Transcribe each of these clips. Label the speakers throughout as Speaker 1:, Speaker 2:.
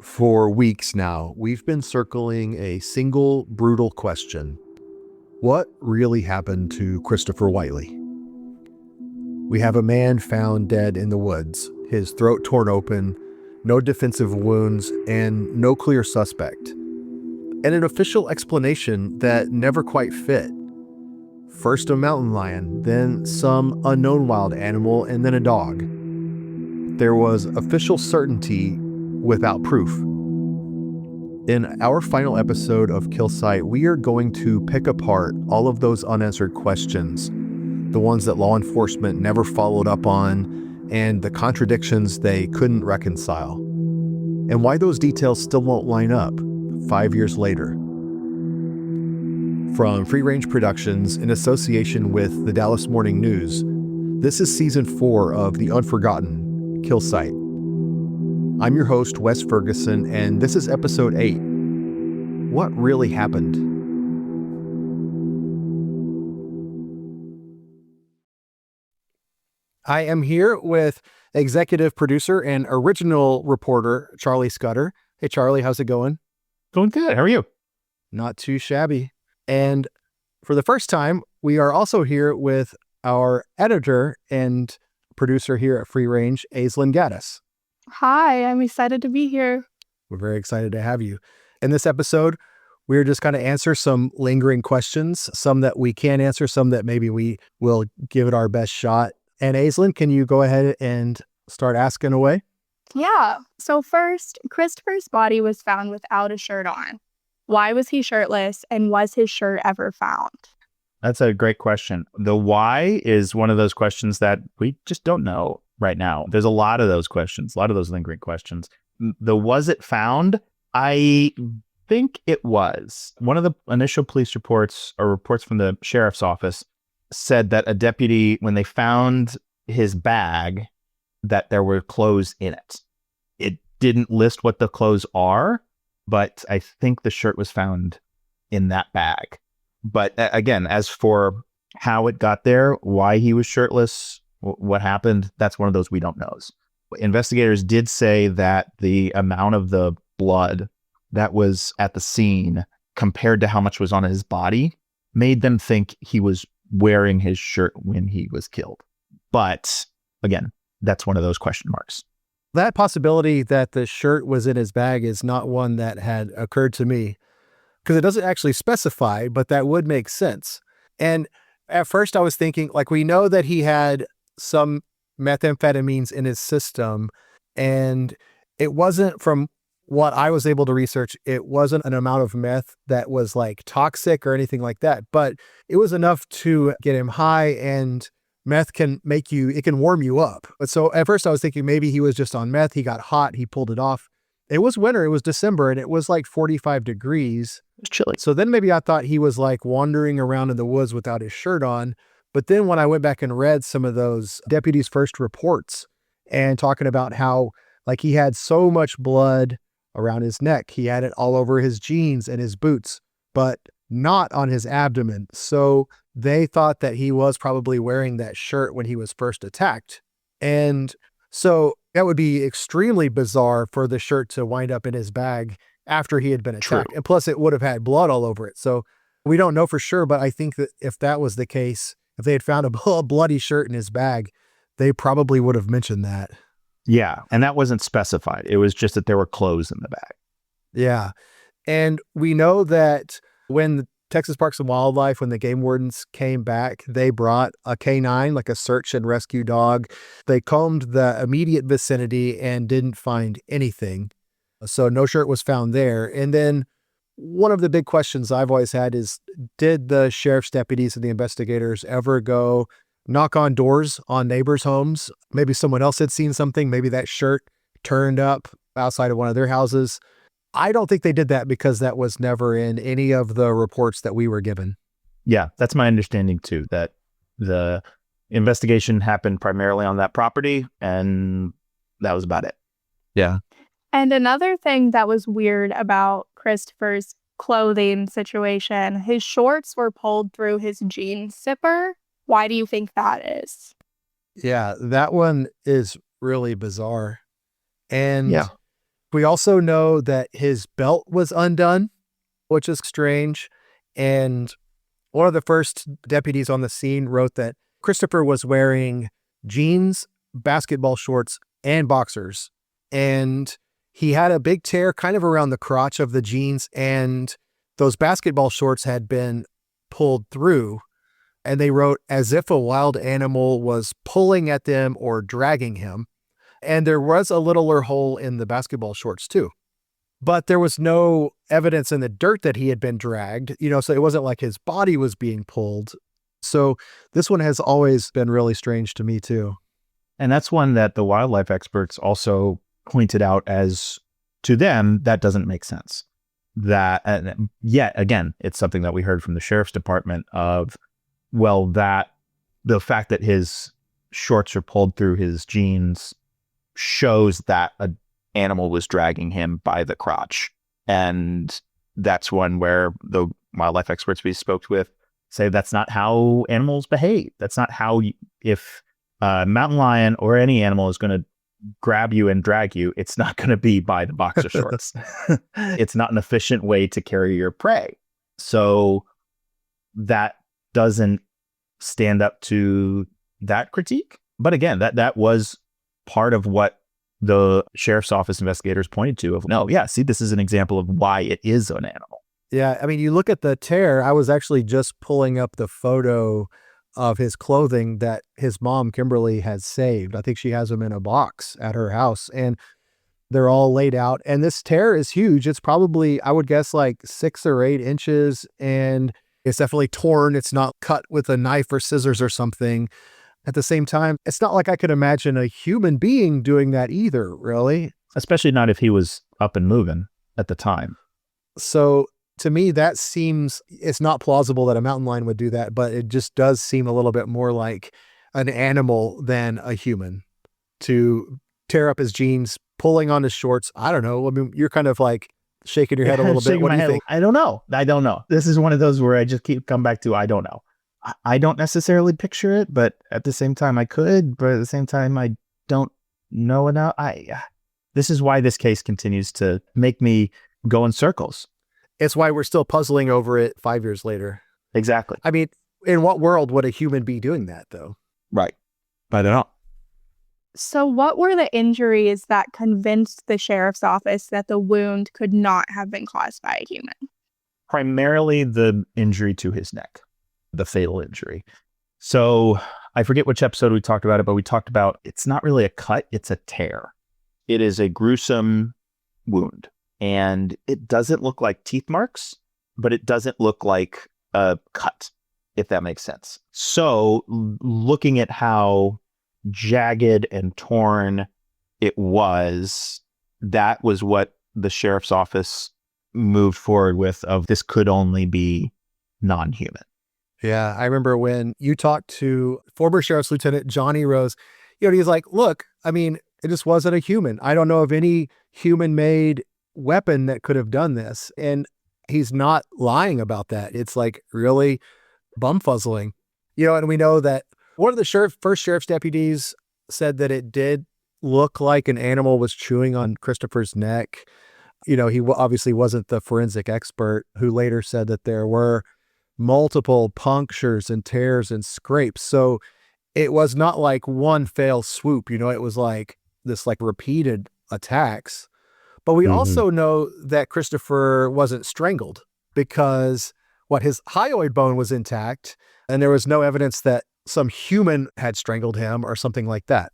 Speaker 1: For weeks now, we've been circling a single brutal question. What really happened to Christopher Whiteley? We have a man found dead in the woods, his throat torn open, no defensive wounds, and no clear suspect. And an official explanation that never quite fit. First a mountain lion, then some unknown wild animal, and then a dog. There was official certainty without proof. In our final episode of Kill Site, we are going to pick apart all of those unanswered questions, the ones that law enforcement never followed up on, and the contradictions they couldn't reconcile, and why those details still won't line up 5 years later. From Free Range Productions in association with the Dallas Morning News, this is Season 4 of The Unforgotten, Kill Site. I'm your host, Wes Ferguson, and this is Episode 8. What really happened? I am here with executive producer and original reporter, Charlie Scudder. Hey, Charlie, how's it going?
Speaker 2: Going good. How are you?
Speaker 1: Not too shabby. And for the first time, we are also here with our editor and producer here at Free Range, Aislinn Gaddis.
Speaker 3: Hi, I'm excited to be here.
Speaker 1: We're very excited to have you. In this episode, we're just going to answer some lingering questions, some that we can answer, some that maybe we will give it our best shot. And Aislinn, can you go ahead and start asking away?
Speaker 3: Yeah. So first, Christopher's body was found without a shirt on. Why was he shirtless, and was his shirt ever found?
Speaker 2: That's a great question. The why is one of those questions that we just don't know right now. There's a lot of those questions, a lot of those lingering questions. The was it found? I think it was. One of the initial police reports or reports from the sheriff's office said that a deputy, when they found his bag, that there were clothes in it. It didn't list what the clothes are, but I think the shirt was found in that bag. But again, as for how it got there, why he was shirtless, what happened, that's one of those we don't know. Investigators did say that the amount of the blood that was at the scene compared to how much was on his body made them think he was wearing his shirt when he was killed. But again, that's one of those question marks.
Speaker 1: That possibility that the shirt was in his bag is not one that had occurred to me, because it doesn't actually specify, but that would make sense. And at first I was thinking, like, we know that he had some methamphetamines in his system, and it wasn't, from what I was able to research, it wasn't an amount of meth that was like toxic or anything like that, but it was enough to get him high, and meth can make you, it can warm you up. But so at first I was thinking maybe he was just on meth, he got hot, he pulled it off. It was winter, it was December, and it was like 45 degrees.
Speaker 2: It was chilly.
Speaker 1: So then maybe I thought he was like wandering around in the woods without his shirt on. But then when I went back and read some of those deputies' first reports and talking about how like he had so much blood around his neck, he had it all over his jeans and his boots, but not on his abdomen. So they thought that he was probably wearing that shirt when he was first attacked. And so that would be extremely bizarre for the shirt to wind up in his bag after he had been attacked.
Speaker 2: True.
Speaker 1: And plus it would have had blood all over it. So we don't know for sure, but I think that if that was the case, if they had found a bloody shirt in his bag, they probably would have mentioned that.
Speaker 2: Yeah. And that wasn't specified. It was just that there were clothes in the bag.
Speaker 1: Yeah. And we know that when the Texas Parks and Wildlife, when the game wardens came back, they brought a canine, like a search and rescue dog. They combed the immediate vicinity and didn't find anything. So no shirt was found there. And then one of the big questions I've always had is, did the sheriff's deputies and the investigators ever go knock on doors on neighbors' homes? Maybe someone else had seen something. Maybe that shirt turned up outside of one of their houses. I don't think they did that, because that was never in any of the reports that we were given.
Speaker 2: Yeah, that's my understanding too, that the investigation happened primarily on that property, and that was about it.
Speaker 1: Yeah.
Speaker 3: And another thing that was weird about Christopher's clothing situation, his shorts were pulled through his jeans zipper. Why do you think that is?
Speaker 1: Yeah, that one is really bizarre. And
Speaker 2: Yeah.
Speaker 1: We also know that his belt was undone, which is strange. And one of the first deputies on the scene wrote that Christopher was wearing jeans, basketball shorts, and boxers. And he had a big tear kind of around the crotch of the jeans, and those basketball shorts had been pulled through. And they wrote, as if a wild animal was pulling at them or dragging him. And there was a littler hole in the basketball shorts too. But there was no evidence in the dirt that he had been dragged, so it wasn't like his body was being pulled. So this one has always been really strange to me too.
Speaker 2: And that's one that the wildlife experts also pointed out as, to them, that doesn't make sense. That, yet again, it's something that we heard from the sheriff's department of, well, that the fact that his shorts are pulled through his jeans shows that an animal was dragging him by the crotch. And that's one where the wildlife experts we spoke with say that's not how animals behave. That's not how, if a mountain lion or any animal is going to grab you and drag you, it's not going to be by the boxer shorts. It's not an efficient way to carry your prey. So that doesn't stand up to that critique. But again, that was part of what the sheriff's office investigators pointed to of, no, yeah, see, this is an example of why it is an animal.
Speaker 1: Yeah, I mean, you look at the tear. I was actually just pulling up the photo of his clothing that his mom, Kimberly, has saved. I think she has them in a box at her house, and they're all laid out. And this tear is huge. It's probably, I would guess, like 6 or 8 inches, and it's definitely torn. It's not cut with a knife or scissors or something. At the same time, it's not like I could imagine a human being doing that either, really.
Speaker 2: Especially not if he was up and moving at the time.
Speaker 1: So to me, that seems, it's not plausible that a mountain lion would do that, but it just does seem a little bit more like an animal than a human to tear up his jeans, pulling on his shorts. I don't know. I mean, you're kind of like shaking your head a little bit. What do you think?
Speaker 2: I don't know. This is one of those where I just keep coming back to, I don't know. I don't necessarily picture it, but at the same time I could, but at the same time I don't know enough. This is why this case continues to make me go in circles.
Speaker 1: It's why we're still puzzling over it 5 years later.
Speaker 2: Exactly.
Speaker 1: I mean, in what world would a human be doing that though?
Speaker 2: Right. But I don't know.
Speaker 3: So what were the injuries that convinced the sheriff's office that the wound could not have been caused by a human?
Speaker 2: Primarily the injury to his neck. The fatal injury. So I forget which episode we talked about it, but we talked about it's not really a cut, it's a tear. It is a gruesome wound. And it doesn't look like teeth marks, but it doesn't look like a cut, if that makes sense. So looking at how jagged and torn it was, that was what the sheriff's office moved forward with, of this could only be non-human.
Speaker 1: Yeah, I remember when you talked to former Sheriff's Lieutenant Johnny Rose, he's like, look, I mean, it just wasn't a human. I don't know of any human-made weapon that could have done this. And he's not lying about that. It's like really bumfuzzling. And we know that one of the first sheriff's deputies said that it did look like an animal was chewing on Christopher's neck. He obviously wasn't the forensic expert, who later said that there were multiple punctures and tears and scrapes. So it was not like one fell swoop, it was like this like repeated attacks. But we also know that Christopher wasn't strangled because his hyoid bone was intact, and there was no evidence that some human had strangled him or something like that.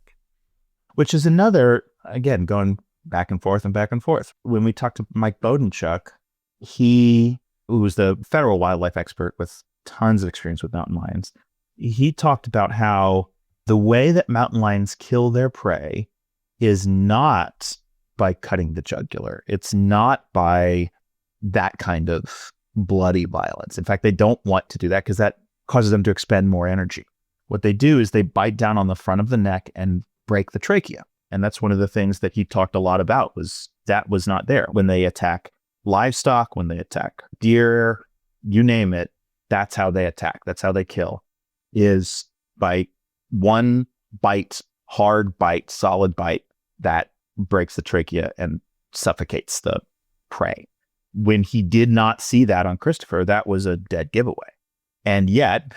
Speaker 2: Which is another, again, going back and forth and back and forth. When we talked to Mike Bodenchuk, who was the federal wildlife expert with tons of experience with mountain lions, he talked about how the way that mountain lions kill their prey is not by cutting the jugular. It's not by that kind of bloody violence. In fact, they don't want to do that because that causes them to expend more energy. What they do is they bite down on the front of the neck and break the trachea. And that's one of the things that he talked a lot about, was that was not there. When they attack livestock, when they attack deer, you name it, that's how they attack. That's how they kill, is by one bite, hard bite, solid bite that breaks the trachea and suffocates the prey. When he did not see that on Christopher, that was a dead giveaway. And yet,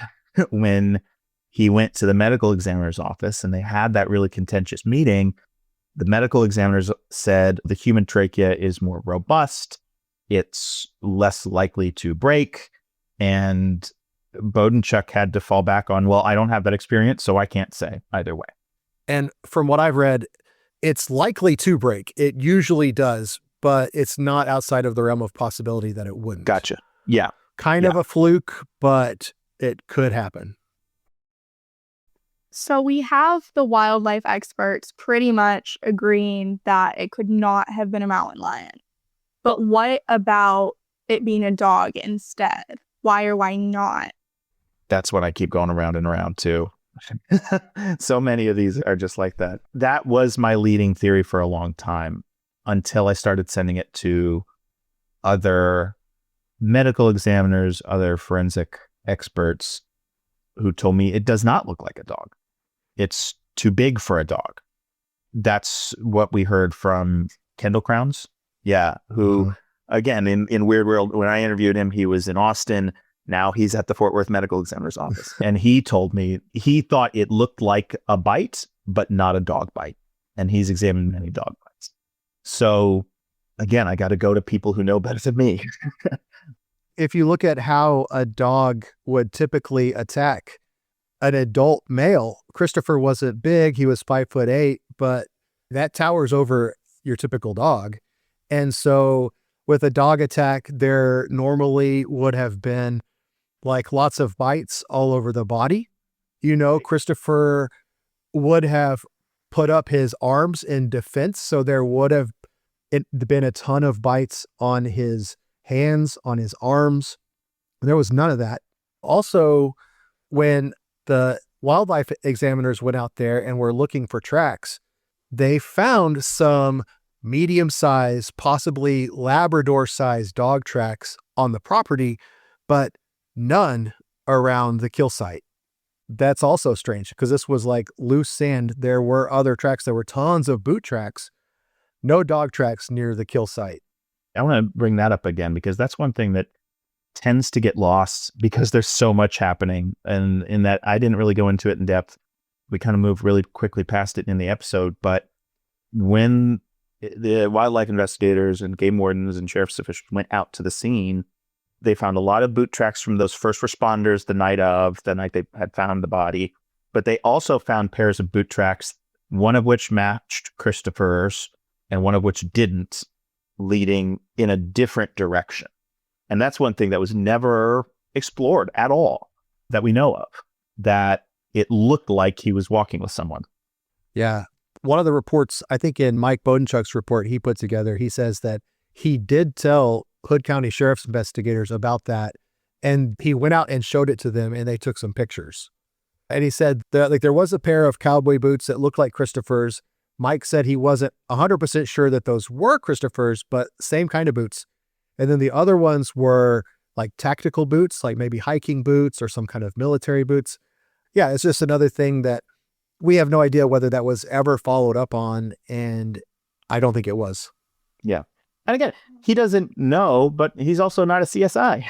Speaker 2: when he went to the medical examiner's office and they had that really contentious meeting, the medical examiners said the human trachea is more robust, it's less likely to break, and Bodenchuk had to fall back on, well, I don't have that experience, so I can't say either way.
Speaker 1: And from what I've read, it's likely to break. It usually does, but it's not outside of the realm of possibility that it wouldn't.
Speaker 2: Gotcha. Yeah.
Speaker 1: Kind of a fluke, but it could happen.
Speaker 3: So we have the wildlife experts pretty much agreeing that it could not have been a mountain lion. But what about it being a dog instead? Why or why not?
Speaker 2: That's what I keep going around and around too. So many of these are just like that. That was my leading theory for a long time until I started sending it to other medical examiners, other forensic experts who told me it does not look like a dog. It's too big for a dog. That's what we heard from Kendall Crowns. Yeah. Who, again, in Weird World, when I interviewed him, he was in Austin. Now he's at the Fort Worth Medical Examiner's office. And he told me he thought it looked like a bite, but not a dog bite. And he's examined many dog bites. So again, I got to go to people who know better than me.
Speaker 1: If you look at how a dog would typically attack an adult male, Christopher wasn't big. He was 5'8", but that towers over your typical dog. And so with a dog attack, there normally would have been like lots of bites all over the body. You know, Christopher would have put up his arms in defense. So there would have been a ton of bites on his hands, on his arms. There was none of that. Also, when the wildlife examiners went out there and were looking for tracks, they found some medium-sized, possibly Labrador-sized dog tracks on the property, but none around the kill site. That's also strange because this was like loose sand. There were other tracks. There were tons of boot tracks, no dog tracks near the kill site.
Speaker 2: I want to bring that up again because that's one thing that tends to get lost because there's so much happening. And in that, I didn't really go into it in depth. We kind of moved really quickly past it in the episode. But when the wildlife investigators and game wardens and sheriff's officials went out to the scene, they found a lot of boot tracks from those first responders the night they had found the body. But they also found pairs of boot tracks, one of which matched Christopher's and one of which didn't, leading in a different direction. And that's one thing that was never explored at all that we know of, that it looked like he was walking with someone.
Speaker 1: Yeah. One of the reports, I think in Mike Bodenchuk's report he put together, he says that he did tell Hood County Sheriff's investigators about that. And he went out and showed it to them and they took some pictures. And he said that like there was a pair of cowboy boots that looked like Christopher's. Mike said he wasn't 100% sure that those were Christopher's, but same kind of boots. And then the other ones were like tactical boots, like maybe hiking boots or some kind of military boots. Yeah, it's just another thing that we have no idea whether that was ever followed up on. And I don't think it was.
Speaker 2: Yeah. And again, he doesn't know, but he's also not a CSI.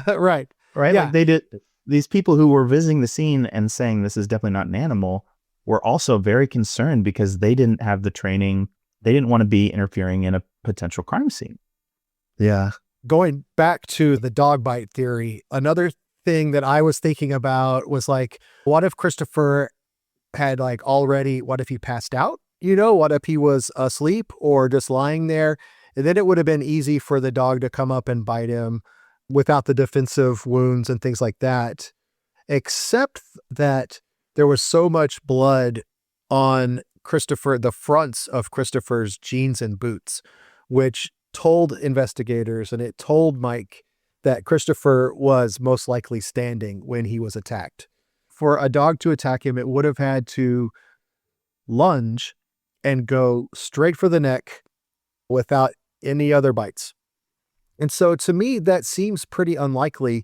Speaker 1: Right.
Speaker 2: Right.
Speaker 1: Yeah.
Speaker 2: Like they did. These people who were visiting the scene and saying this is definitely not an animal were also very concerned because they didn't have the training. They didn't want to be interfering in a potential crime scene.
Speaker 1: Yeah. Going back to the dog bite theory, another thing that I was thinking about was like, what if Christopher had like already, what if he passed out? You know, what if he was asleep or just lying there? And then it would have been easy for the dog to come up and bite him without the defensive wounds and things like that. Except that there was so much blood on the fronts of Christopher's jeans and boots, which told investigators and it told Mike that Christopher was most likely standing when he was attacked. For a dog to attack him, it would have had to lunge and go straight for the neck without any other bites. And so to me, that seems pretty unlikely.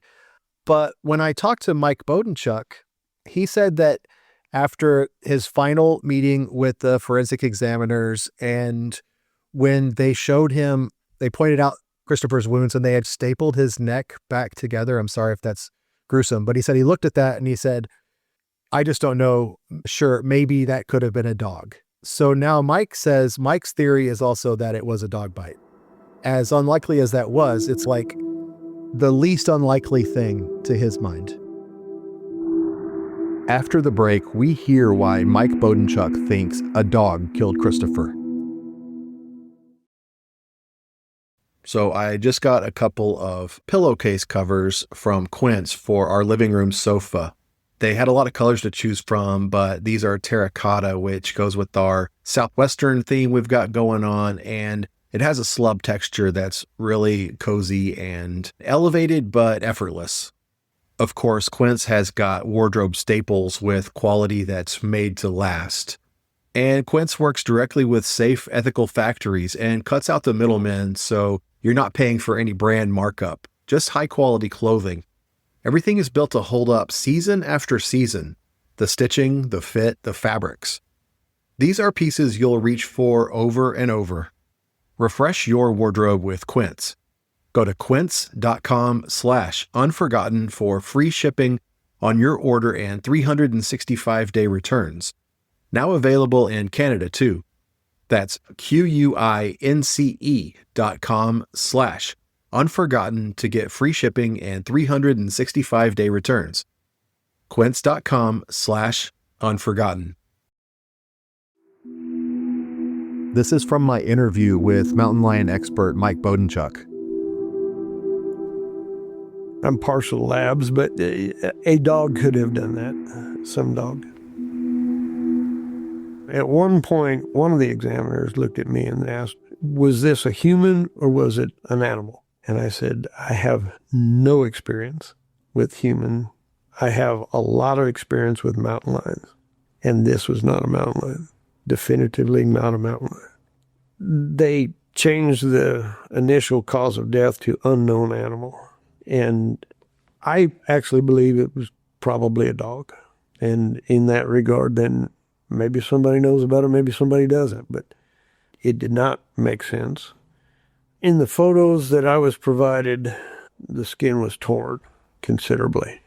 Speaker 1: But when I talked to Mike Bodenchuk, he said that after his final meeting with the forensic examiners and when they showed him, they pointed out Christopher's wounds and they had stapled his neck back together. I'm sorry if that's gruesome, but he said he looked at that and he said, I just don't know. Sure, maybe that could have been a dog. So now Mike's theory is also that it was a dog bite. As unlikely as that was, it's like the least unlikely thing to his mind. After the break, we hear why Mike Bodenchuk thinks a dog killed Christopher. So I just got a couple of pillowcase covers from Quince for our living room sofa. They had a lot of colors to choose from, but these are terracotta, which goes with our Southwestern theme we've got going on. And it has a slub texture that's really cozy and elevated, but effortless. Of course, Quince has got wardrobe staples with quality that's made to last. And Quince works directly with safe, ethical factories and cuts out the middlemen, so you're not paying for any brand markup, just high-quality clothing. Everything is built to hold up season after season. The stitching, the fit, the fabrics. These are pieces you'll reach for over and over. Refresh your wardrobe with Quince. Go to quince.com/unforgotten for free shipping on your order and 365-day returns. Now available in Canada too. That's QUINCE.com/unforgotten to get free shipping and 365-day returns. Quince.com/unforgotten. This is from my interview with mountain lion expert Mike Bodenchuk.
Speaker 4: I'm partial to labs, but a dog could have done that. Some dog. At one point, one of the examiners looked at me and asked, was this a human or was it an animal? And I said, I have no experience with human. I have a lot of experience with mountain lions. And this was not a mountain lion. Definitively not a mountain lion. They changed the initial cause of death to unknown animal. And I actually believe it was probably a dog. And in that regard, then maybe somebody knows about it, maybe somebody doesn't, but it did not make sense. In the photos that I was provided, the skin was torn considerably.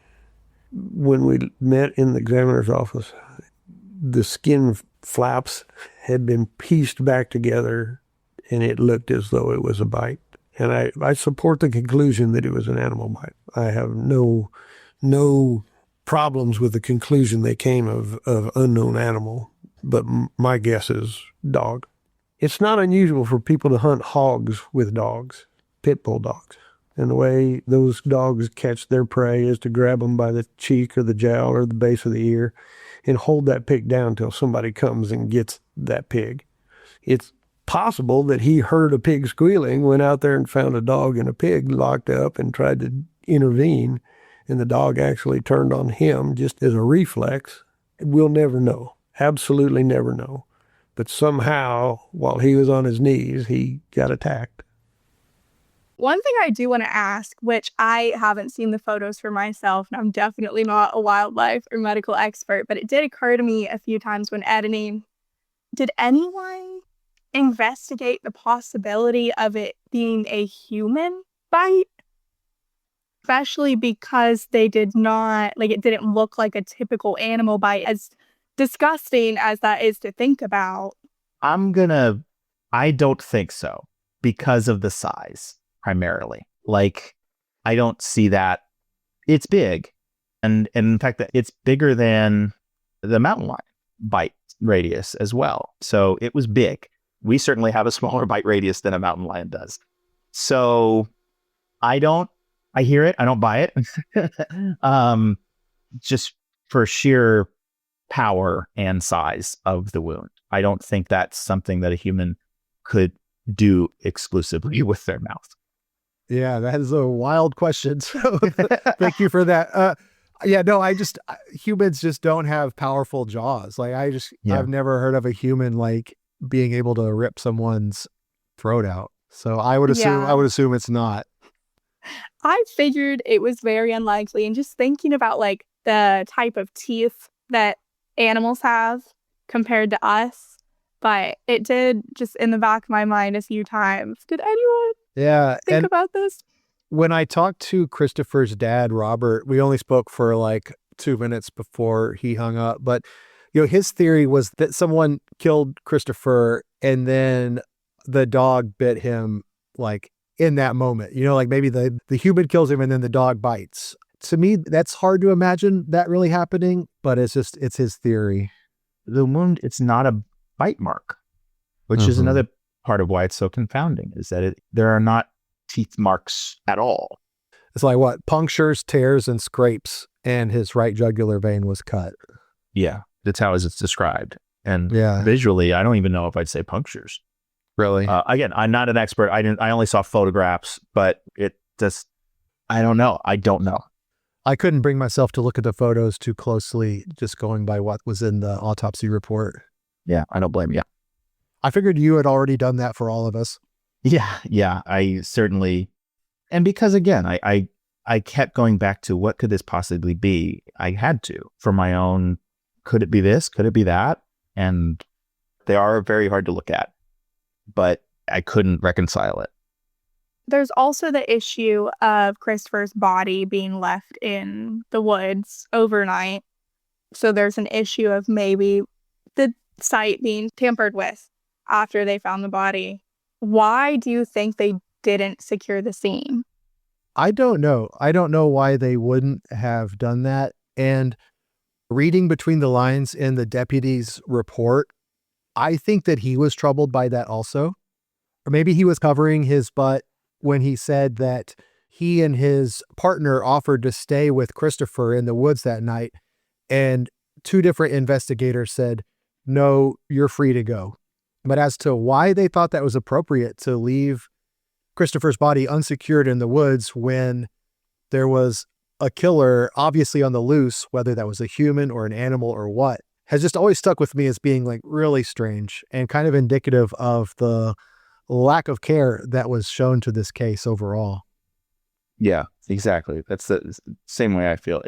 Speaker 4: When we met in the examiner's office, the skin flaps had been pieced back together and it looked as though it was a bite. And I support the conclusion that it was an animal bite. I have no problems with the conclusion they came of unknown animal, but my guess is dog. It's not unusual for people to hunt hogs with dogs, pit bull dogs. And the way those dogs catch their prey is to grab them by the cheek or the jowl or the base of the ear and hold that pig down until somebody comes and gets that pig. It's possible that he heard a pig squealing, went out there and found a dog and a pig locked up and tried to intervene, and the dog actually turned on him just as a reflex. We'll never know. Absolutely never know. But somehow, while he was on his knees, he got attacked.
Speaker 3: One thing I do want to ask, which I haven't seen the photos for myself, and I'm definitely not a wildlife or medical expert, but it did occur to me a few times when editing. Did anyone investigate the possibility of it being a human bite? Especially because they did not, it didn't look like a typical animal bite, as disgusting as that is to think about.
Speaker 2: I don't think so because of the size, primarily. I don't see that. It's big. And in fact, it's bigger than the mountain lion bite radius as well. So it was big. We certainly have a smaller bite radius than a mountain lion does. So I hear it. I don't buy it. Just for sheer power and size of the wound. I don't think that's something that a human could do exclusively with their mouth.
Speaker 1: Yeah, that is a wild question. So thank you for that. Humans just don't have powerful jaws. I've never heard of a human being able to rip someone's throat out. So I would assume it's not.
Speaker 3: I figured it was very unlikely, and just thinking about the type of teeth that animals have compared to us, But it did just in the back of my mind a few times. Did anyone think
Speaker 1: And
Speaker 3: about this?
Speaker 1: when I talked to Christopher's dad, Robert, we only spoke for like 2 minutes before he hung up. But, his theory was that someone killed Christopher and then the dog bit him like in that moment. Like maybe the human kills him and then the dog bites. To me, that's hard to imagine that really happening, but it's his theory.
Speaker 2: The wound, it's not a bite mark, which is another part of why it's so confounding, is that there are not teeth marks at all.
Speaker 1: It's like what? Punctures, tears, and scrapes, and his right jugular vein was cut.
Speaker 2: Yeah, that's how it's described. And
Speaker 1: Yeah.
Speaker 2: visually, I don't even know if I'd say punctures.
Speaker 1: Really?
Speaker 2: Again, I'm not an expert. I only saw photographs, but it just, I don't know.
Speaker 1: I couldn't bring myself to look at the photos too closely, just going by what was in the autopsy report.
Speaker 2: Yeah, I don't blame you.
Speaker 1: I figured you had already done that for all of us.
Speaker 2: Yeah, I certainly, and because again, I kept going back to what could this possibly be? I had to, for my own, could it be this? Could it be that? And they are very hard to look at, but I couldn't reconcile it.
Speaker 3: There's also the issue of Christopher's body being left in the woods overnight. So there's an issue of maybe the site being tampered with after they found the body. Why do you think they didn't secure the scene?
Speaker 1: I don't know. I don't know why they wouldn't have done that. And reading between the lines in the deputy's report, I think that he was troubled by that also. Or maybe he was covering his butt when he said that he and his partner offered to stay with Christopher in the woods that night. And 2 different investigators said, no, you're free to go. But as to why they thought that was appropriate to leave Christopher's body unsecured in the woods when there was a killer obviously on the loose, whether that was a human or an animal or what, has just always stuck with me as being like really strange and kind of indicative of the lack of care that was shown to this case overall.
Speaker 2: Yeah, exactly. That's the same way I feel.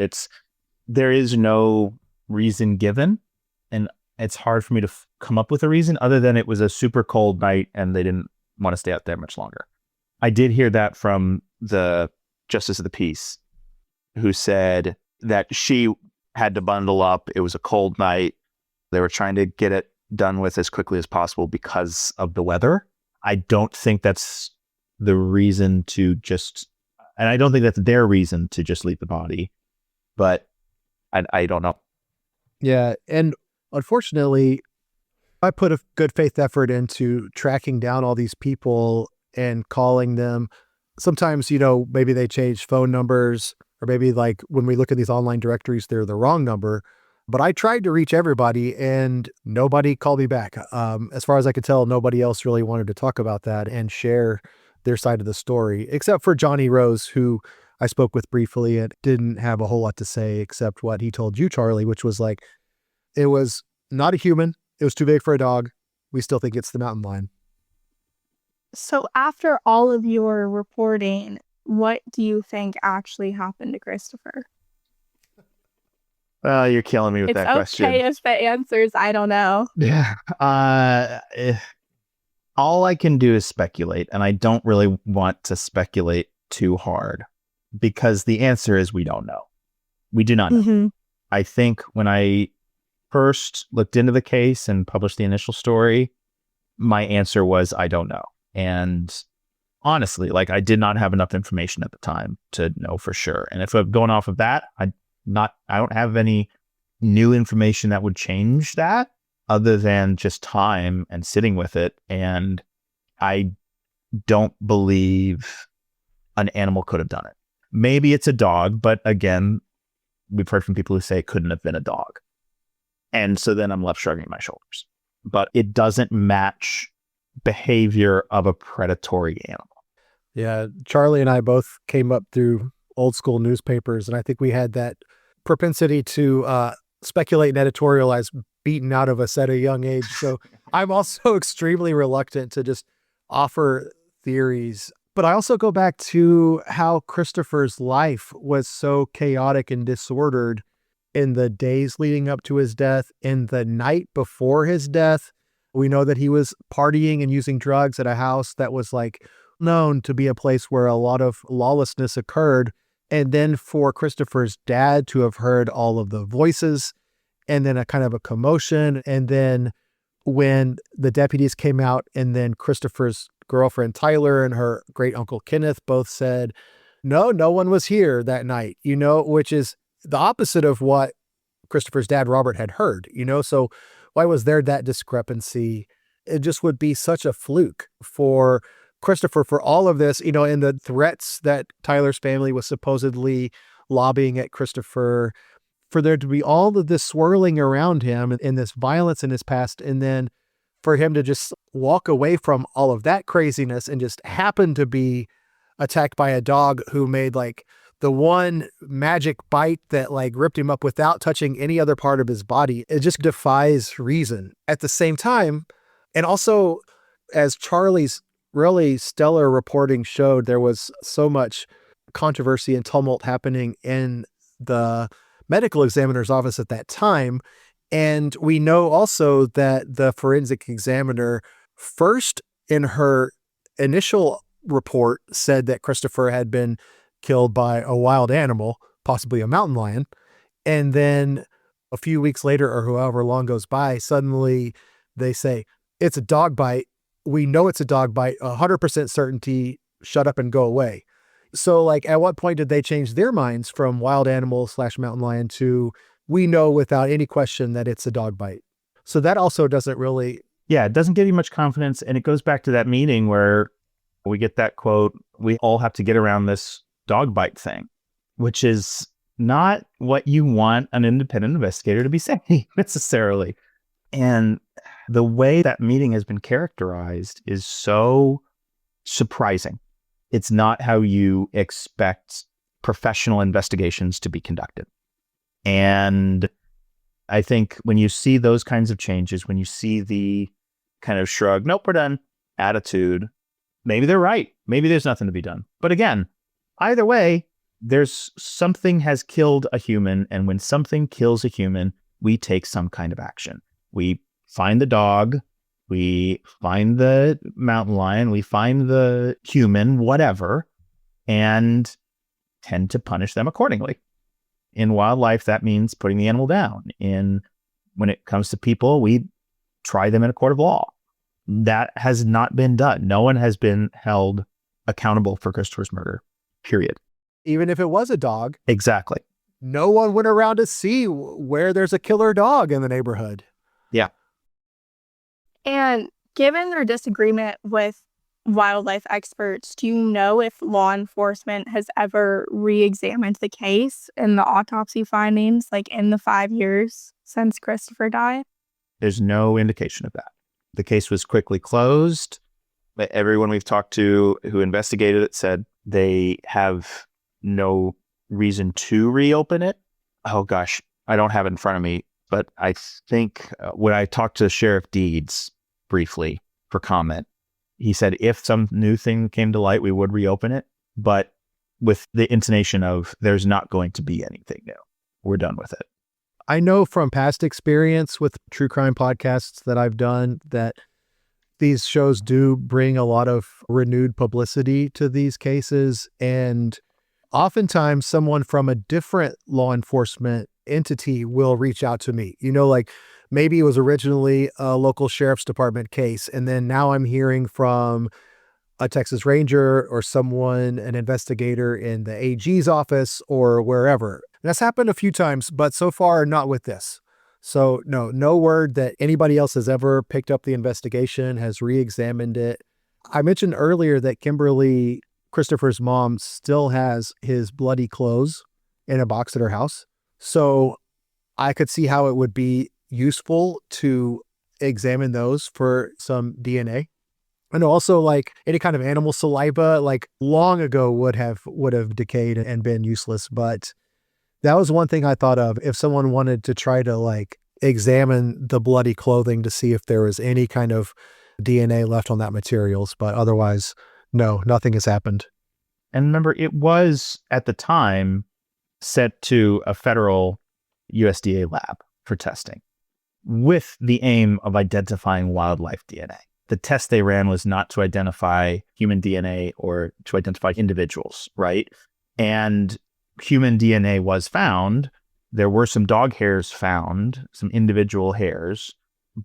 Speaker 2: There is no reason given, and it's hard for me to come up with a reason other than it was a super cold night and they didn't want to stay out there much longer. I did hear that from the Justice of the Peace, who said that she had to bundle up. It was a cold night. They were trying to get it done with as quickly as possible because of the weather. I don't think that's the reason to just, and I don't think that's their reason to just leave the body, but I don't know.
Speaker 1: Yeah. And unfortunately, I put a good faith effort into tracking down all these people and calling them. Sometimes, maybe they change phone numbers, or maybe like when we look at these online directories, they're the wrong number. But I tried to reach everybody and nobody called me back. As far as I could tell, nobody else really wanted to talk about that and share their side of the story, except for Johnny Rose, who I spoke with briefly and didn't have a whole lot to say except what he told you, Charlie, which was like, it was not a human. It was too big for a dog. We still think it's the mountain lion.
Speaker 3: So after all of your reporting, what do you think actually happened to Christopher?
Speaker 2: You're killing me with that question.
Speaker 3: It's okay if the answers, I don't know.
Speaker 2: Yeah. All I can do is speculate, and I don't really want to speculate too hard because the answer is we don't know. We do not know.
Speaker 3: Mm-hmm.
Speaker 2: I think when I first looked into the case and published the initial story, my answer was I don't know. And honestly, like I did not have enough information at the time to know for sure. And if I'm going off of that, I don't have any new information that would change that other than just time and sitting with it. And I don't believe an animal could have done it. Maybe it's a dog, but again, we've heard from people who say it couldn't have been a dog. And so then I'm left shrugging my shoulders. But it doesn't match behavior of a predatory animal.
Speaker 1: Yeah, Charlie and I both came up through old school newspapers, and I think we had that propensity to speculate and editorialize beaten out of us at a young age. So I'm also extremely reluctant to just offer theories. But I also go back to how Christopher's life was so chaotic and disordered in the days leading up to his death, in the night before his death. We know that he was partying and using drugs at a house that was like known to be a place where a lot of lawlessness occurred. And then for Christopher's dad to have heard all of the voices and then a kind of a commotion. And then when the deputies came out and then Christopher's girlfriend, Tyler, and her great uncle, Kenneth, both said, no one was here that night, which is the opposite of what Christopher's dad, Robert, had heard, so why was there that discrepancy? It just would be such a fluke for Christopher for all of this, and the threats that Tyler's family was supposedly lobbying at Christopher, for there to be all of this swirling around him and this violence in his past, and then for him to just walk away from all of that craziness and just happen to be attacked by a dog who made like the one magic bite that like ripped him up without touching any other part of his body. It just defies reason. At the same time, and also as Charlie's really stellar reporting showed, there was so much controversy and tumult happening in the medical examiner's office at that time. And we know also that the forensic examiner first in her initial report said that Christopher had been killed by a wild animal, possibly a mountain lion. And then a few weeks later or however long goes by, suddenly they say, it's a dog bite. We know it's a dog bite, 100% certainty, shut up and go away. So like at what point did they change their minds from wild animal / mountain lion to we know without any question that it's a dog bite? So that also doesn't really.
Speaker 2: Yeah, it doesn't give you much confidence. And it goes back to that meeting where we get that quote, we all have to get around this dog bite thing, which is not what you want an independent investigator to be saying necessarily. And the way that meeting has been characterized is so surprising. It's not how you expect professional investigations to be conducted. And I think when you see those kinds of changes, when you see the kind of shrug, nope, we're done attitude, maybe they're right. Maybe there's nothing to be done. But again, either way, there's something has killed a human. And when something kills a human, we take some kind of action. We find the dog, we find the mountain lion, we find the human, whatever, and tend to punish them accordingly. In wildlife, that means putting the animal down. When it comes to people, we try them in a court of law. That has not been done. No one has been held accountable for Christopher's murder, period.
Speaker 1: Even if it was a dog.
Speaker 2: Exactly.
Speaker 1: No one went around to see where there's a killer dog in the neighborhood.
Speaker 2: Yeah.
Speaker 3: And given their disagreement with wildlife experts, do you know if law enforcement has ever re-examined the case and the autopsy findings, like in the 5 years since Christopher died?
Speaker 2: There's no indication of that. The case was quickly closed. But everyone we've talked to who investigated it said they have no reason to reopen it. Oh gosh, I don't have it in front of me, but I think when I talked to Sheriff Deeds briefly for comment, he said if some new thing came to light, we would reopen it, but with the intonation of there's not going to be anything new. We're done with it.
Speaker 1: I know from past experience with true crime podcasts that I've done that these shows do bring a lot of renewed publicity to these cases. And oftentimes someone from a different law enforcement entity will reach out to me. Like maybe it was originally a local sheriff's department case, and then now I'm hearing from a Texas Ranger or someone, an investigator in the AG's office or wherever. And that's happened a few times, but so far not with this. So no word that anybody else has ever picked up the investigation, has re-examined it. I mentioned earlier that Kimberly, Christopher's mom, still has his bloody clothes in a box at her house. So I could see how it would be useful to examine those for some DNA. And also like any kind of animal saliva, like long ago would have decayed and been useless. But that was one thing I thought of if someone wanted to try to like examine the bloody clothing to see if there was any kind of DNA left on that materials. But otherwise, no, nothing has happened.
Speaker 2: And remember, it was at the time sent to a federal USDA lab for testing. with the aim of identifying wildlife DNA. The test they ran was not to identify human DNA or to identify individuals, right? And human DNA was found. There were some dog hairs found, some individual hairs,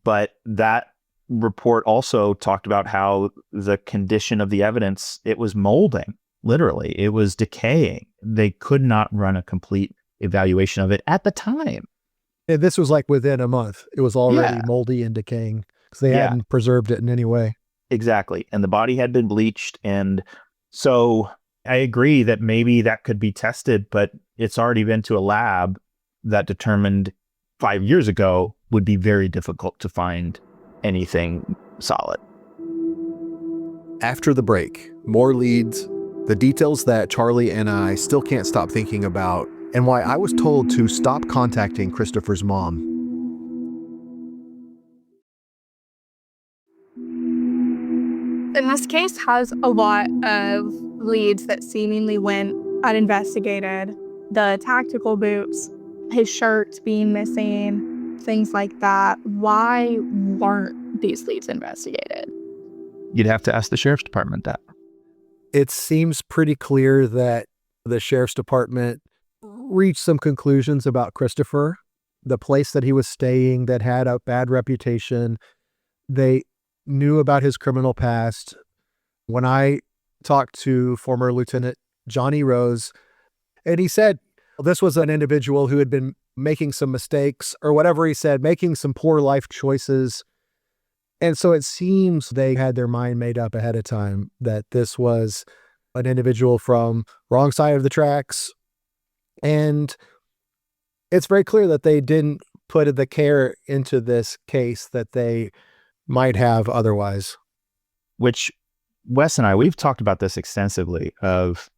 Speaker 2: but that report also talked about how the condition of the evidence, it was molding, literally. It was decaying. They could not run a complete evaluation of it at the time.
Speaker 1: And this was like within a month. It was already
Speaker 2: Yeah.
Speaker 1: moldy and decaying because they
Speaker 2: Yeah.
Speaker 1: hadn't preserved it in any way.
Speaker 2: Exactly. And the body had been bleached. And so I agree that maybe that could be tested, but it's already been to a lab that determined 5 years ago would be very difficult to find anything solid.
Speaker 1: After the break, more leads, the details that Charlie and I still can't stop thinking about, and why I was told to stop contacting Christopher's mom.
Speaker 3: And this case has a lot of leads that seemingly went uninvestigated. The tactical boots, his shirt being missing, things like that. Why weren't these leads investigated?
Speaker 2: You'd have to ask the sheriff's department that.
Speaker 1: It seems pretty clear that the sheriff's department reached some conclusions about Christopher, the place that he was staying that had a bad reputation. They knew about his criminal past. When I talked to former Lieutenant Johnny Rose, and he said this was an individual who had been making some mistakes, or whatever he said, making some poor life choices. And so it seems they had their mind made up ahead of time that this was an individual from wrong side of the tracks. And it's very clear that they didn't put the care into this case that they might have otherwise.
Speaker 2: Which Wes and I, we've talked about this extensively, of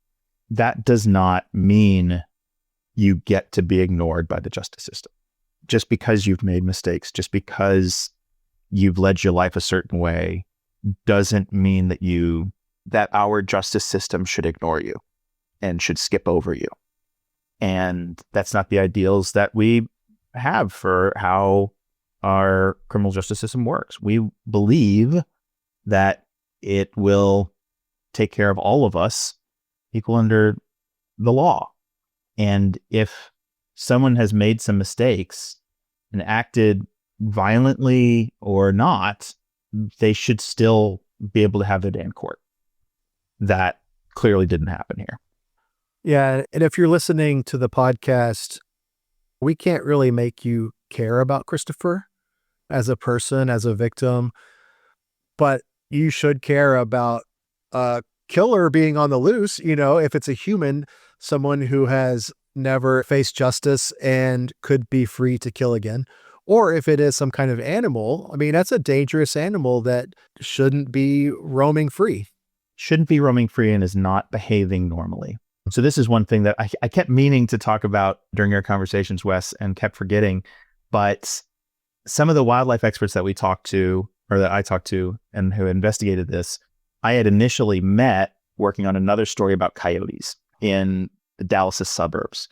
Speaker 2: that does not mean you get to be ignored by the justice system. Just because you've made mistakes, just because you've led your life a certain way, doesn't mean that our justice system should ignore you and should skip over you. And that's not the ideals that we have for how our criminal justice system works. We believe that it will take care of all of us equal under the law. And if someone has made some mistakes and acted violently or not, they should still be able to have their day in court. That clearly didn't happen here.
Speaker 1: Yeah. And if you're listening to the podcast, we can't really make you care about Christopher as a person, as a victim, but you should care about a killer being on the loose. You know, if it's a human, someone who has never faced justice and could be free to kill again. Or if it is some kind of animal, I mean, that's a dangerous animal that shouldn't be roaming free.
Speaker 2: Shouldn't be roaming free and is not behaving normally. So this is one thing that I kept meaning to talk about during our conversations, Wes, and kept forgetting. But some of the wildlife experts that we talked to, or that I talked to and who investigated this, I had initially met working on another story about coyotes in the Dallas suburbs.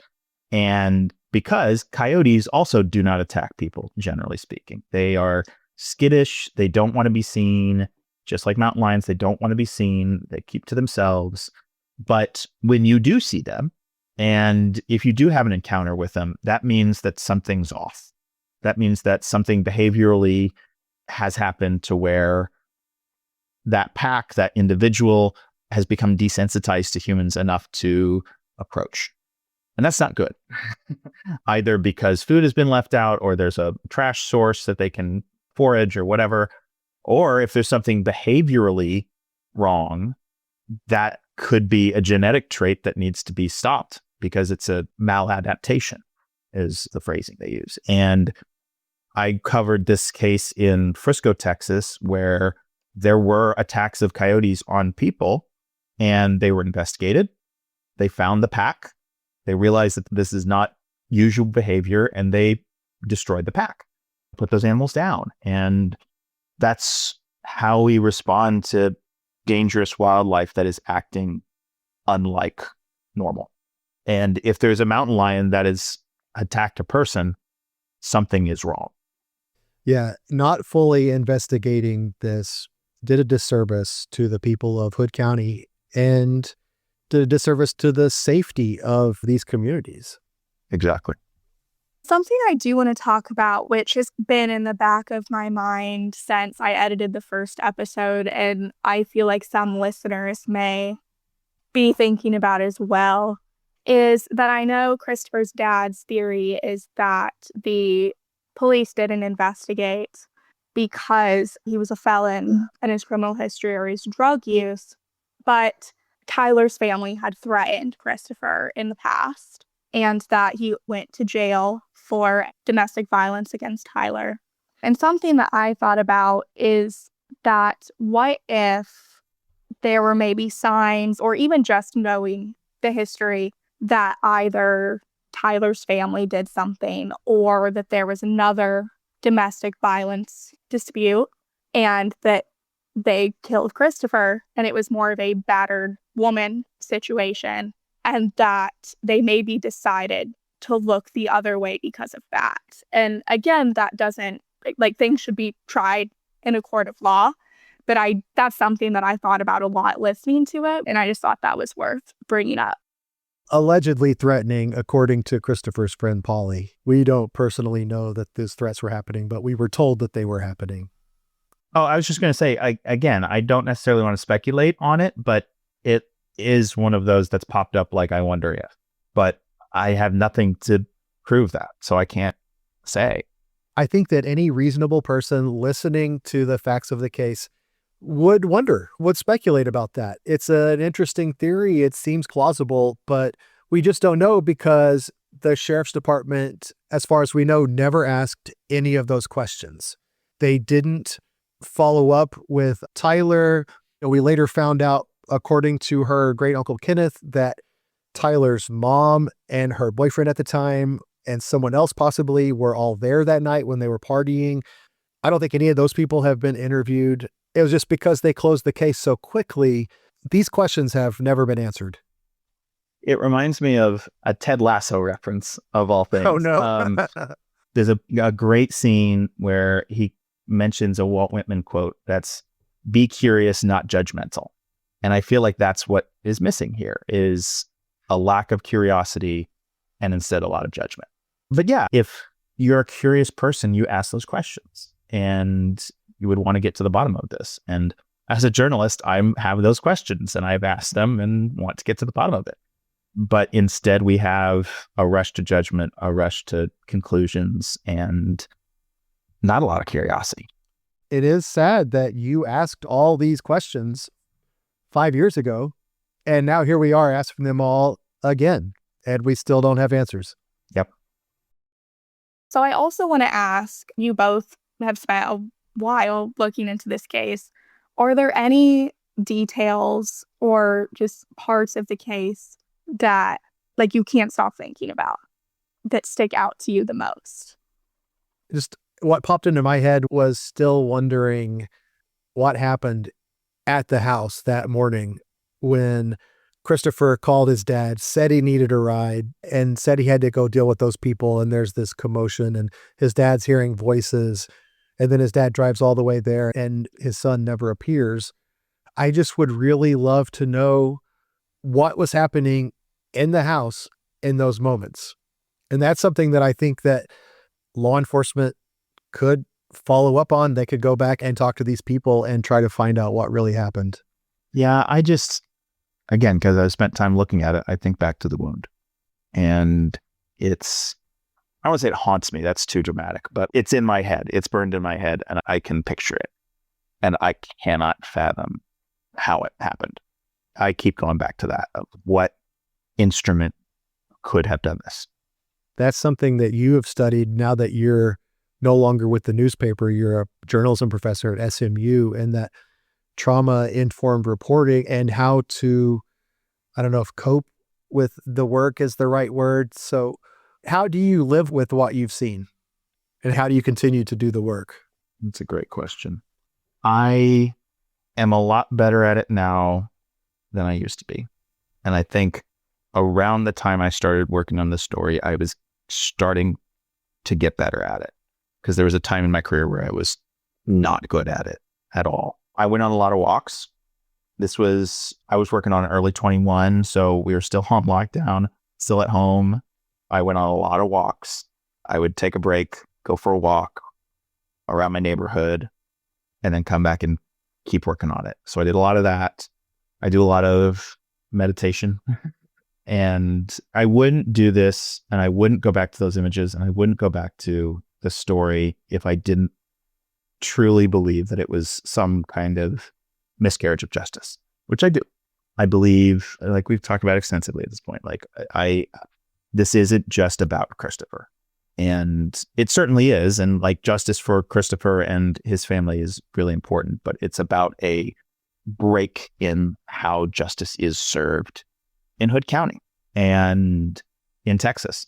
Speaker 2: And because coyotes also do not attack people, generally speaking. They are skittish. They don't want to be seen. Just like mountain lions, they don't want to be seen. They keep to themselves. But when you do see them, and if you do have an encounter with them, that means that something's off. That means that something behaviorally has happened to where that pack, that individual has become desensitized to humans enough to approach. And that's not good. Either because food has been left out, or there's a trash source that they can forage or whatever, or if there's something behaviorally wrong, that could be a genetic trait that needs to be stopped because it's a maladaptation, is the phrasing they use. And I covered this case in Frisco, Texas, where there were attacks of coyotes on people and they were investigated. They found the pack. They realized that this is not usual behavior and they destroyed the pack, put those animals down. And that's how we respond to dangerous wildlife that is acting unlike normal. And if there's a mountain lion that has attacked a person, something is wrong.
Speaker 1: Yeah, not fully investigating this did a disservice to the people of Hood County and did a disservice to the safety of these communities.
Speaker 2: Exactly.
Speaker 3: Something I do want to talk about, which has been in the back of my mind since I edited the first episode, and I feel like some listeners may be thinking about as well, is that I know Christopher's dad's theory is that the police didn't investigate because he was a felon and his criminal history or his drug use, but Tyler's family had threatened Christopher in the past and that he went to jail for domestic violence against Tyler. And something that I thought about is that what if there were maybe signs, or even just knowing the history, that either Tyler's family did something or that there was another domestic violence dispute and that they killed Christopher and it was more of a battered woman situation, and that they maybe decided to look the other way because of that. And again, that doesn't, like, things should be tried in a court of law, but that's something that I thought about a lot listening to it, and I just thought that was worth bringing up.
Speaker 1: Allegedly threatening, according to Christopher's friend Polly. We don't personally know that those threats were happening, but we were told that they were happening.
Speaker 2: Oh, I was just going to say, I don't necessarily want to speculate on it, but it is one of those that's popped up like I wonder if. But I have nothing to prove that, so I can't say.
Speaker 1: I think that any reasonable person listening to the facts of the case would speculate about that. It's an interesting theory. It seems plausible, but we just don't know because the sheriff's department, as far as we know, never asked any of those questions. They didn't follow up with Tyler. We later found out, according to her great uncle Kenneth, that Tyler's mom and her boyfriend at the time and someone else possibly were all there that night when they were partying. I don't think any of those people have been interviewed. It was just because they closed the case so quickly. These questions have never been answered.
Speaker 2: It reminds me of a Ted Lasso reference, of all things.
Speaker 1: Oh, no.
Speaker 2: There's a great scene where he mentions a Walt Whitman quote that's, "Be curious, not judgmental." And I feel like that's what is missing here, is a lack of curiosity and instead a lot of judgment. But yeah, if you're a curious person, you ask those questions and you would want to get to the bottom of this. And as a journalist, I have those questions and I've asked them and want to get to the bottom of it. But instead we have a rush to judgment, a rush to conclusions, and not a lot of curiosity.
Speaker 1: It is sad that you asked all these questions 5 years ago, and now here we are asking them all again, and we still don't have answers.
Speaker 2: Yep.
Speaker 3: So I also want to ask, you both have spent a while looking into this case. Are there any details or just parts of the case that, like, you can't stop thinking about, that stick out to you the most?
Speaker 1: Just what popped into my head was still wondering what happened at the house that morning when Christopher called his dad, said he needed a ride, and said he had to go deal with those people. And there's this commotion, and his dad's hearing voices. And then his dad drives all the way there, and his son never appears. I just would really love to know what was happening in the house in those moments. And that's something that I think that law enforcement could follow up on. They could go back and talk to these people and try to find out what really happened.
Speaker 2: Yeah, again, because I spent time looking at it, I think back to the wound. And I won't say it haunts me, that's too dramatic, but it's in my head. It's burned in my head and I can picture it. And I cannot fathom how it happened. I keep going back to that, of what instrument could have done this.
Speaker 1: That's something that you have studied now that you're no longer with the newspaper. You're a journalism professor at SMU, and that trauma-informed reporting and how to, I don't know if cope with the work is the right word. So how do you live with what you've seen, and how do you continue to do the work?
Speaker 2: That's a great question. I am a lot better at it now than I used to be. And I think around the time I started working on this story, I was starting to get better at it. because there was a time in my career where I was not good at it at all. I went on a lot of walks. I was working on early 21, so we were still home lockdown, still at home. I went on a lot of walks. I would take a break, go for a walk around my neighborhood, and then come back and keep working on it. So I did a lot of that. I do a lot of meditation. And I wouldn't do this, and I wouldn't go back to those images, and I wouldn't go back to the story if I didn't truly believe that it was some kind of miscarriage of justice, which I do. I believe, like we've talked about extensively at this point, like this isn't just about Christopher. And it certainly is. And like justice for Christopher and his family is really important, but it's about a break in how justice is served in Hood County and in Texas.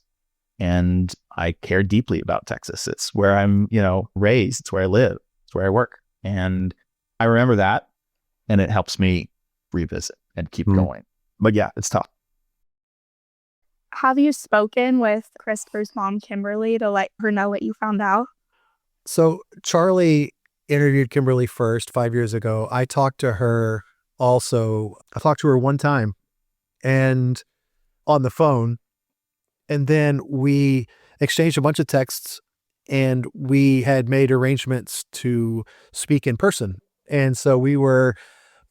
Speaker 2: And I care deeply about Texas. It's where I'm, raised. It's where I live. It's where I work. And I remember that, and it helps me revisit and keep going. But yeah, it's tough.
Speaker 3: Have you spoken with Christopher's mom, Kimberly, to let her know what you found out?
Speaker 1: So Charlie interviewed Kimberly first 5 years ago. I talked to her also. I talked to her one time and on the phone, and then we exchanged a bunch of texts, and we had made arrangements to speak in person. And so we were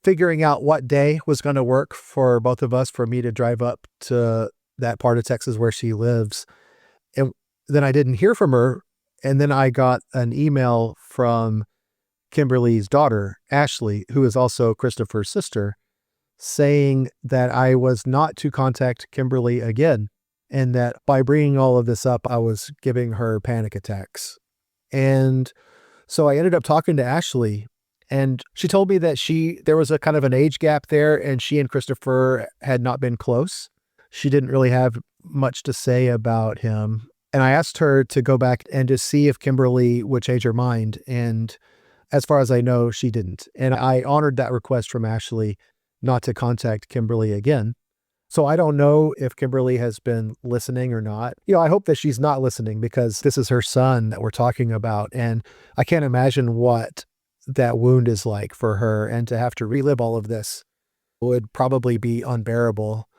Speaker 1: figuring out what day was going to work for both of us, for me to drive up to that part of Texas where she lives. And then I didn't hear from her. And then I got an email from Kimberly's daughter, Ashley, who is also Christopher's sister, saying that I was not to contact Kimberly again, and that by bringing all of this up, I was giving her panic attacks. And so I ended up talking to Ashley, and she told me that there was a kind of an age gap there, and she and Christopher had not been close. She didn't really have much to say about him. And I asked her to go back and to see if Kimberly would change her mind. And as far as I know, she didn't. And I honored that request from Ashley not to contact Kimberly again. So I don't know if Kimberly has been listening or not. I hope that she's not listening, because this is her son that we're talking about. And I can't imagine what that wound is like for her. And to have to relive all of this would probably be unbearable.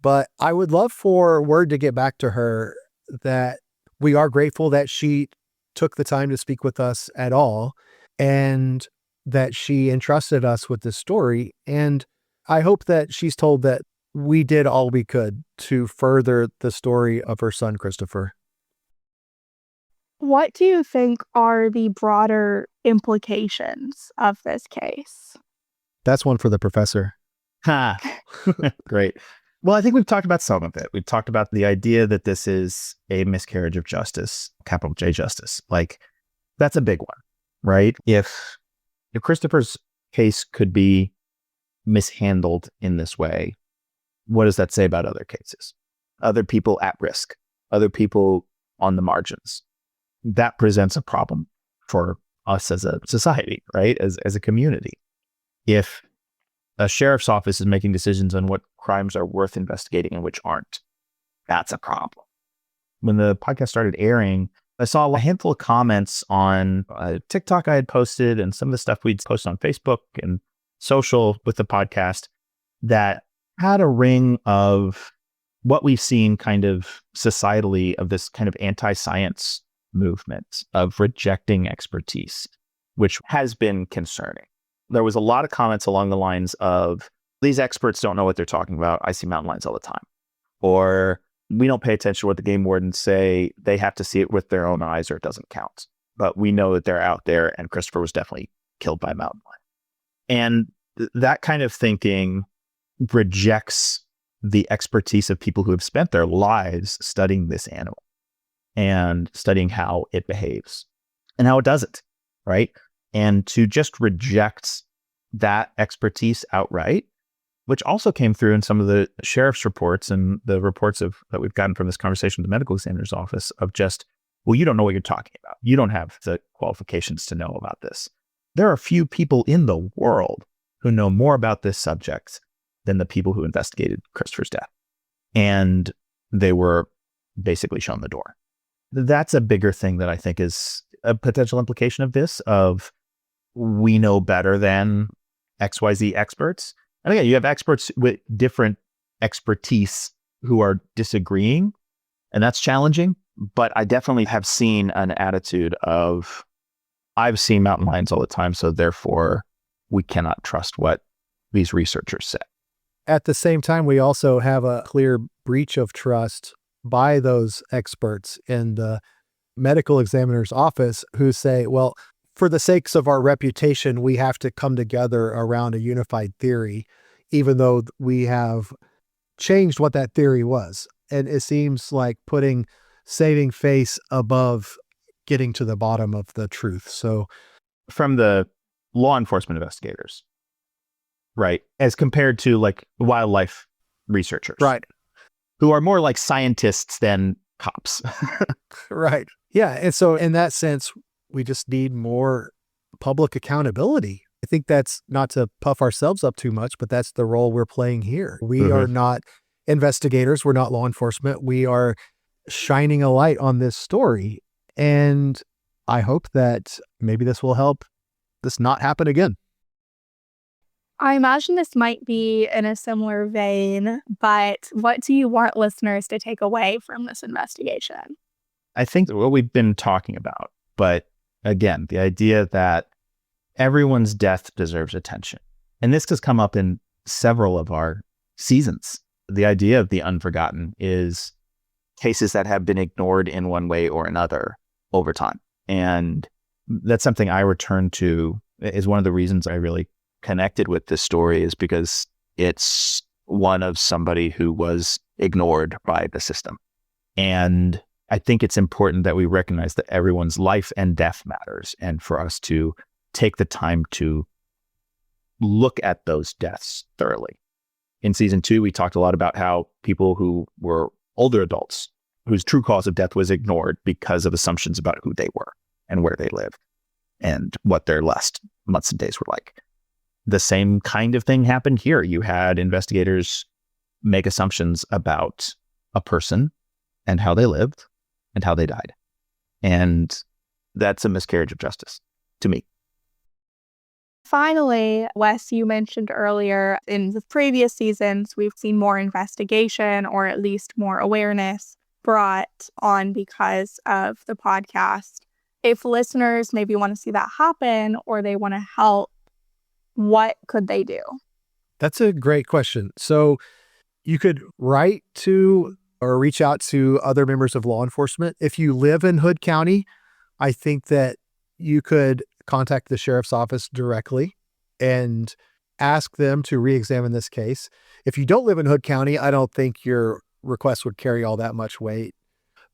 Speaker 1: But I would love for word to get back to her that we are grateful that she took the time to speak with us at all, and that she entrusted us with this story. And I hope that she's told that we did all we could to further the story of her son, Christopher.
Speaker 3: What do you think are the broader implications of this case?
Speaker 1: That's one for the professor.
Speaker 2: Ha! Great. Well, I think we've talked about some of it. We've talked about the idea that this is a miscarriage of justice, capital J justice. Like, that's a big one, right? If Christopher's case could be mishandled in this way, what does that say about other cases? Other people at risk, other people on the margins. That presents a problem for us as a society, right? As a community. If a sheriff's office is making decisions on what crimes are worth investigating and which aren't, that's a problem. When the podcast started airing, I saw a handful of comments on TikTok I had posted and some of the stuff we'd posted on Facebook and social with the podcast that had a ring of what we've seen kind of societally of this kind of anti-science movement of rejecting expertise, which has been concerning. There was a lot of comments along the lines of, these experts don't know what they're talking about. I see mountain lions all the time. Or we don't pay attention to what the game wardens say. They have to see it with their own eyes or it doesn't count. But we know that they're out there, and Christopher was definitely killed by a mountain lion. And that kind of thinking rejects the expertise of people who have spent their lives studying this animal and studying how it behaves and how it doesn't, right? And to just reject that expertise outright, which also came through in some of the sheriff's reports and the reports that we've gotten from this conversation with the medical examiner's office of just, well, you don't know what you're talking about. You don't have the qualifications to know about this. There are few people in the world who know more about this subject than the people who investigated Christopher's death. And they were basically shown the door. That's a bigger thing that I think is a potential implication of this, of we know better than XYZ experts. And again, you have experts with different expertise who are disagreeing, and that's challenging. But I definitely have seen an attitude of, I've seen mountain lions all the time, so therefore we cannot trust what these researchers say.
Speaker 1: At the same time, we also have a clear breach of trust by those experts in the medical examiner's office who say, well, for the sakes of our reputation, we have to come together around a unified theory, even though we have changed what that theory was. And it seems like putting saving face above getting to the bottom of the truth. So
Speaker 2: from the law enforcement investigators, right, as compared to like wildlife researchers,
Speaker 1: right,
Speaker 2: who are more like scientists than cops.
Speaker 1: right. Yeah. And so in that sense, we just need more public accountability. I think that's not to puff ourselves up too much, but that's the role we're playing here. We are not investigators. We're not law enforcement. We are shining a light on this story. And I hope that maybe this will help this not happen again.
Speaker 3: I imagine this might be in a similar vein, but what do you want listeners to take away from this investigation?
Speaker 2: I think what we've been talking about, but again, the idea that everyone's death deserves attention. And this has come up in several of our seasons. The idea of the unforgotten is cases that have been ignored in one way or another over time. And that's something I return to, is one of the reasons I really connected with this story, is because it's one of somebody who was ignored by the system. And I think it's important that we recognize that everyone's life and death matters, and for us to take the time to look at those deaths thoroughly. In season 2, we talked a lot about how people who were older adults, whose true cause of death was ignored because of assumptions about who they were and where they lived and what their last months and days were like. The same kind of thing happened here. You had investigators make assumptions about a person and how they lived and how they died. And that's a miscarriage of justice to me.
Speaker 3: Finally, Wes, you mentioned earlier in the previous seasons, we've seen more investigation, or at least more awareness brought on because of the podcast. If listeners maybe want to see that happen, or they want to help, what could they do?
Speaker 1: That's a great question. So you could write to or reach out to other members of law enforcement. If you live in Hood County, I think that you could contact the sheriff's office directly and ask them to re-examine this case. If you don't live in Hood County, I don't think your request would carry all that much weight.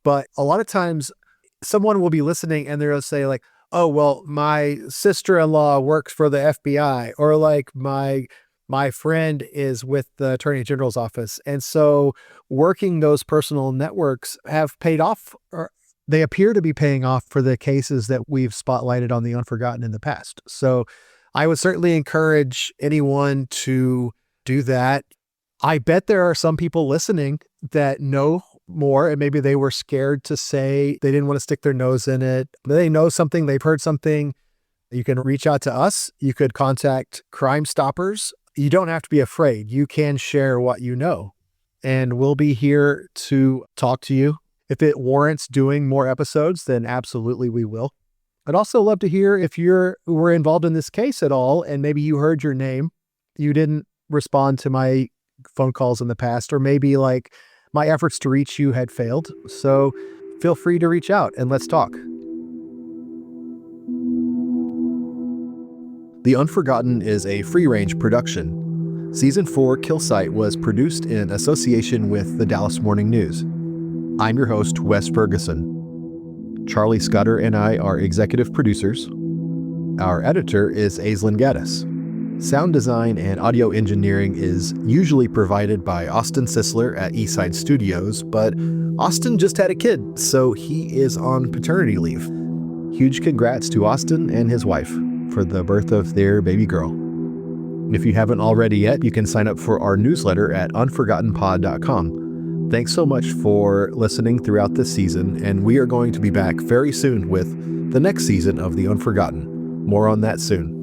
Speaker 1: But a lot of times someone will be listening and they'll say like, oh, well, my sister-in-law works for the FBI, or like my friend is with the Attorney General's office. And so working those personal networks have paid off, or they appear to be paying off for the cases that we've spotlighted on The Unforgotten in the past. So I would certainly encourage anyone to do that. I bet there are some people listening that know more, and maybe they were scared to say, they didn't want to stick their nose in it. They know something, they've heard something. You can reach out to us. You could contact Crime Stoppers. You don't have to be afraid. You can share what you know, and we'll be here to talk to you. If it warrants doing more episodes, then absolutely we will. I'd also love to hear if you were involved in this case at all, and maybe you heard your name, you didn't respond to my phone calls in the past, or maybe like my efforts to reach you had failed. So feel free to reach out and let's talk. The Unforgotten is a free-range production. Season 4 Kill Site was produced in association with the Dallas Morning News. I'm your host, Wes Ferguson. Charlie Scudder and I are executive producers. Our editor is Aislinn Gaddis. Sound design and audio engineering is usually provided by Austin Sisler at Eastside Studios, but Austin just had a kid, so he is on paternity leave. Huge congrats to Austin and his wife for the birth of their baby girl. If you haven't already yet, you can sign up for our newsletter at unforgottenpod.com. Thanks so much for listening throughout this season, and we are going to be back very soon with the next season of The Unforgotten. More on that soon.